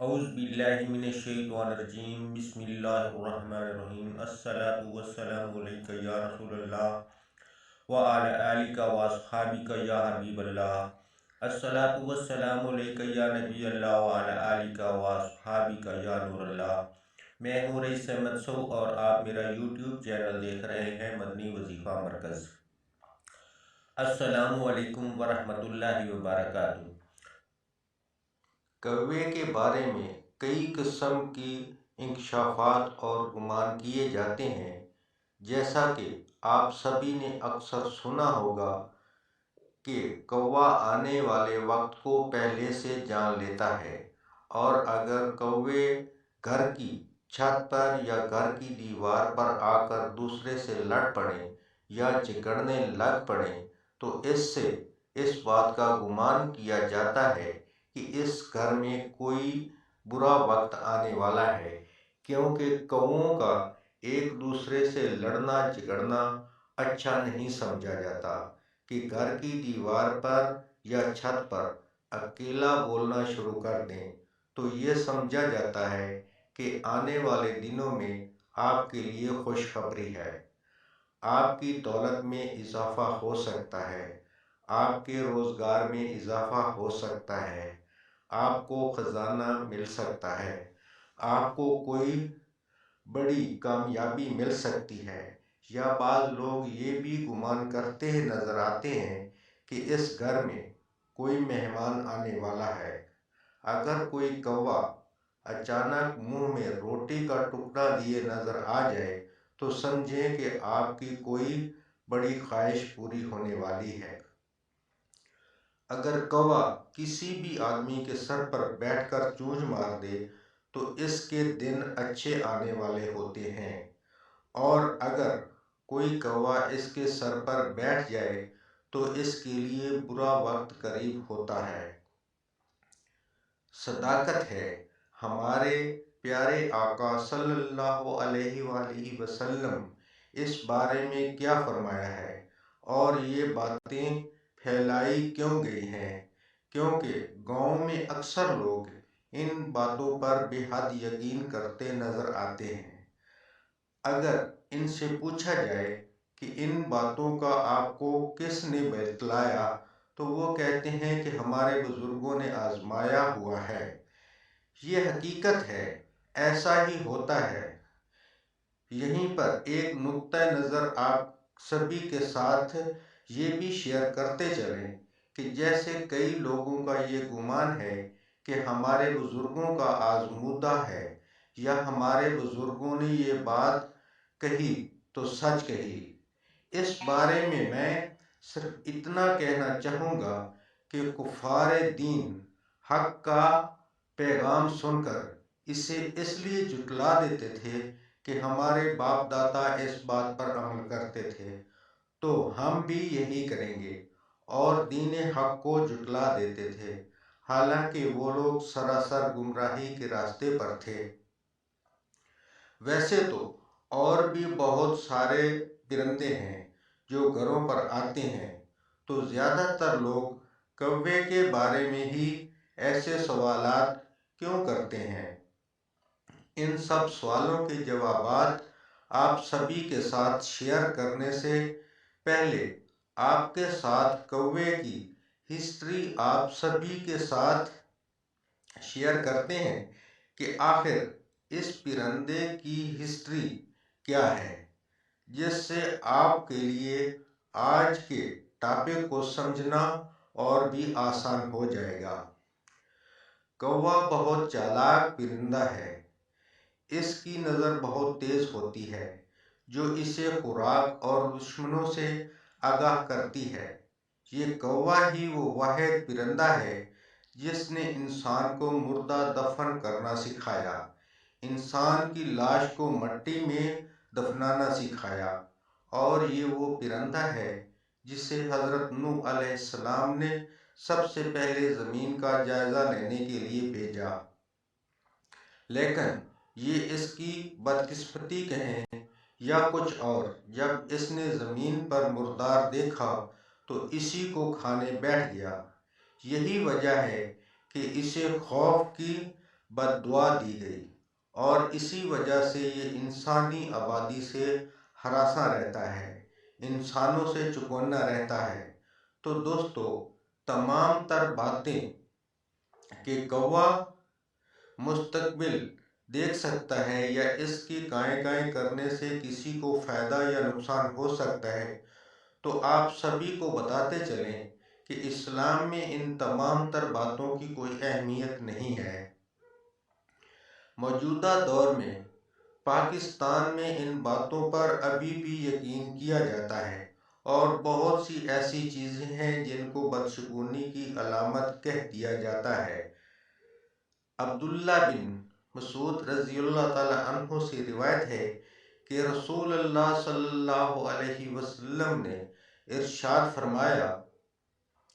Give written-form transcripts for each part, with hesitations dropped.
اعوذ باللہ من الشیطان الرجیم بسم اللہ الرحمن الرحیم الصلاۃ والسلام علیک یا رسول اللہ وعلی آلک واصحابک یا حبیب اللہ الصلاۃ والسلام علیک یا نبی اللہ وعلی آلک واصحابک یا نور اللہ۔ میں ہوں رئیس احمد سو اور آپ میرا یوٹیوب چینل دیکھ رہے ہیں مدنی وظیفہ مرکز۔ السلام علیکم ورحمۃ اللہ وبرکاتہ۔ کوے کے بارے میں کئی قسم کی انکشافات اور گمان کیے جاتے ہیں، جیسا کہ آپ سبھی نے اکثر سنا ہوگا کہ کوا آنے والے وقت کو پہلے سے جان لیتا ہے، اور اگر کوے گھر کی چھت پر یا گھر کی دیوار پر آ کر دوسرے سے لڑ پڑیں یا جھگڑنے لگ پڑیں تو اس سے اس بات کا گمان کیا جاتا ہے کہ اس گھر میں کوئی برا وقت آنے والا ہے، کیونکہ کووں کا ایک دوسرے سے لڑنا جھگڑنا اچھا نہیں سمجھا جاتا کہ گھر کی دیوار پر یا چھت پر اکیلا بولنا شروع کر دیں تو یہ سمجھا جاتا ہے کہ آنے والے دنوں میں آپ کے لیے خوشخبری ہے، آپ کی دولت میں اضافہ ہو سکتا ہے، آپ کے روزگار میں اضافہ ہو سکتا ہے، آپ کو خزانہ مل سکتا ہے، آپ کو کوئی بڑی کامیابی مل سکتی ہے، یا بعض لوگ یہ بھی گمان کرتے نظر آتے ہیں کہ اس گھر میں کوئی مہمان آنے والا ہے۔ اگر کوئی کوا اچانک منہ میں روٹی کا ٹکڑا لیے نظر آ جائے تو سمجھیں کہ آپ کی کوئی بڑی خواہش پوری ہونے والی ہے۔ اگر کوا کسی بھی آدمی کے سر پر بیٹھ کر چونچ مار دے تو اس کے دن اچھے آنے والے ہوتے ہیں، اور اگر کوئی کوا اس کے سر پر بیٹھ جائے تو اس کے لیے برا وقت قریب ہوتا ہے۔ صداقت ہے۔ ہمارے پیارے آقا صلی اللہ علیہ وآلہ وسلم اس بارے میں کیا فرمایا ہے اور یہ باتیں پھیلائی کیوں گئی ہیں؟ کیونکہ گاؤں میں اکثر لوگ ان باتوں پر بے حد یقین کرتے نظر آتے ہیں۔ اگر ان سے پوچھا جائے کہ ان باتوں کا آپ کو کس نے بتلایا تو وہ کہتے ہیں کہ ہمارے بزرگوں نے آزمایا ہوا ہے۔ یہ حقیقت ہے، ایسا ہی ہوتا ہے۔ یہیں پر ایک نقطہ نظر آپ سبھی کے ساتھ یہ بھی شیئر کرتے چلیں کہ جیسے کئی لوگوں کا یہ گمان ہے کہ ہمارے بزرگوں کا آزمودہ ہے یا ہمارے بزرگوں نے یہ بات کہی تو سچ کہی۔ اس بارے میں صرف اتنا کہنا چاہوں گا کہ کفار دین حق کا پیغام سن کر اسے اس لیے جھٹلا دیتے تھے کہ ہمارے باپ دادا اس بات پر عمل کرتے تھے تو ہم بھی یہی کریں گے، اور دین حق کو جھٹلا دیتے تھے، حالانکہ وہ لوگ سراسر گمراہی کے راستے پر تھے۔ ویسے تو اور بھی بہت سارے پرندے ہیں جو گھروں پر آتے ہیں، تو زیادہ تر لوگ کوے کے بارے میں ہی ایسے سوالات کیوں کرتے ہیں؟ ان سب سوالوں کے جوابات آپ سبھی کے ساتھ شیئر کرنے سے پہلے آپ کے ساتھ کوے کی ہسٹری آپ سبھی کے ساتھ شیئر کرتے ہیں کہ آخر اس پرندے کی ہسٹری کیا ہے، جس سے آپ کے لیے آج کے ٹاپک کو سمجھنا اور بھی آسان ہو جائے گا۔ کوا بہت چالاک پرندہ ہے، اس کی نظر بہت تیز ہوتی ہے جو اسے خوراک اور دشمنوں سے آگاہ کرتی ہے۔ یہ کوا ہی وہ واحد پرندہ ہے جس نے انسان کو مردہ دفن کرنا سکھایا، انسان کی لاش کو مٹی میں دفنانا سکھایا، اور یہ وہ پرندہ ہے جسے حضرت نوح علیہ السلام نے سب سے پہلے زمین کا جائزہ لینے کے لیے بھیجا۔ لیکن یہ اس کی بدقسمتی کہیں یا کچھ اور، جب اس نے زمین پر مردار دیکھا تو اسی کو کھانے بیٹھ گیا۔ یہی وجہ ہے کہ اسے خوف کی بد دعا دی گئی، اور اسی وجہ سے یہ انسانی آبادی سے ہراساں رہتا ہے، انسانوں سے چکونا رہتا ہے۔ تو دوستو، تمام تر باتیں کہ گواہ مستقبل دیکھ سکتا ہے یا اس کی کائیں کائیں کرنے سے کسی کو فائدہ یا نقصان ہو سکتا ہے، تو آپ سبھی کو بتاتے چلیں کہ اسلام میں ان تمام تر باتوں کی کوئی اہمیت نہیں ہے۔ موجودہ دور میں پاکستان میں ان باتوں پر ابھی بھی یقین کیا جاتا ہے، اور بہت سی ایسی چیزیں ہیں جن کو بدشگونی کی علامت کہہ دیا جاتا ہے۔ عبداللہ بن مسعود رضی اللہ تعالی عنہ سے روایت ہے کہ رسول اللہ صلی اللہ علیہ وسلم نے ارشاد فرمایا،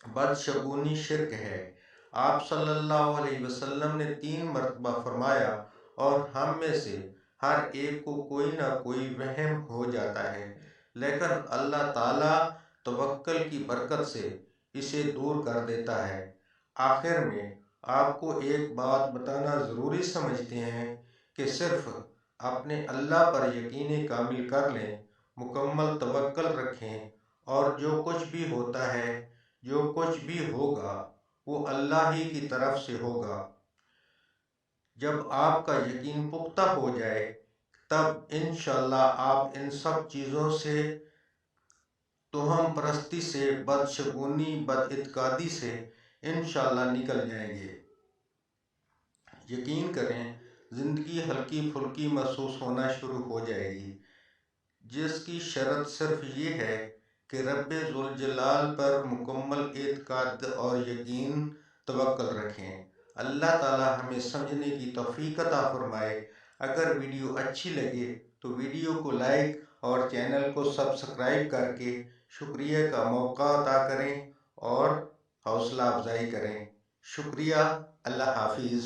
بدشگونی شرک ہے۔ آپ صلی اللہ علیہ وسلم نے 3 مرتبہ فرمایا، اور ہم میں سے ہر ایک کو کوئی نہ کوئی وہم ہو جاتا ہے، لیکن اللہ تعالیٰ توکل کی برکت سے اسے دور کر دیتا ہے۔ آخر میں آپ کو ایک بات بتانا ضروری سمجھتے ہیں کہ صرف اپنے اللہ پر یقین کامل کر لیں، مکمل توکل رکھیں، اور جو کچھ بھی ہوتا ہے، جو کچھ بھی ہوگا، وہ اللہ ہی کی طرف سے ہوگا۔ جب آپ کا یقین پختہ ہو جائے، تب انشاءاللہ آپ ان سب چیزوں سے، توہم پرستی سے، بدشگونی، بد اعتقادی سے انشاءاللہ نکل جائیں گے۔ یقین کریں، زندگی ہلکی پھلکی محسوس ہونا شروع ہو جائے گی، جس کی شرط صرف یہ ہے کہ رب ذوالجلال پر مکمل اعتقاد اور یقین، توکل رکھیں۔ اللہ تعالی ہمیں سمجھنے کی توفیق عطا فرمائے۔ اگر ویڈیو اچھی لگے تو ویڈیو کو لائک اور چینل کو سبسکرائب کر کے شکریہ کا موقع عطا کریں اور حوصلہ افزائی کریں۔ شکریہ۔ اللہ حافظ۔